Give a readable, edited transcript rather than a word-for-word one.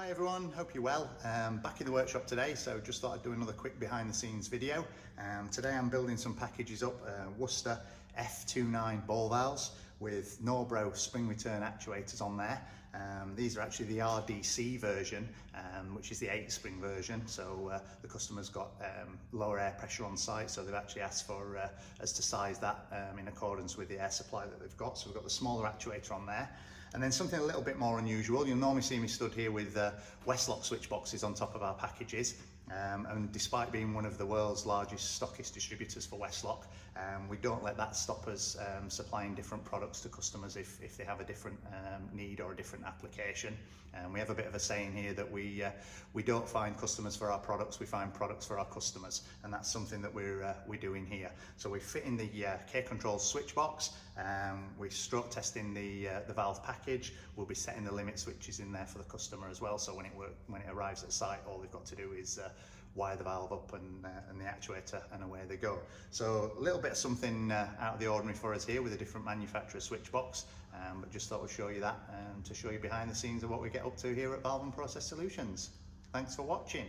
Hi everyone, hope you're well. Back in the workshop today, so just thought I'd do another quick behind the scenes video. Today I'm building some packages up, Worcester F529 Ball Valves with Norbro spring return actuators on there. These are actually the RDC version, which is the 8-spring version, so the customer's got lower air pressure on site, so they've actually asked for us to size that in accordance with the air supply that they've got. So we've got the smaller actuator on there. And then something a little bit more unusual, you'll normally see me stood here with Westlock switchboxes on top of our packages. And despite being one of the world's largest stockist distributors for Westlock, we don't let that stop us supplying different products to customers if they have a different need or a different application. We have a bit of a saying here that we don't find customers for our products, we find products for our customers, and that's something that we're doing here. So we fit in the K Controls Switchbox, we're stroke testing the valve package, we'll be setting the limit switches in there for the customer as well, so when it arrives at site, all they've got to do is wire the valve up and the actuator, and away they go. So a little bit of something out of the ordinary for us here with a different manufacturer switchbox, but just thought we'd show you that to show you behind the scenes of what we get up to here at Valve and Process Solutions. Thanks for watching.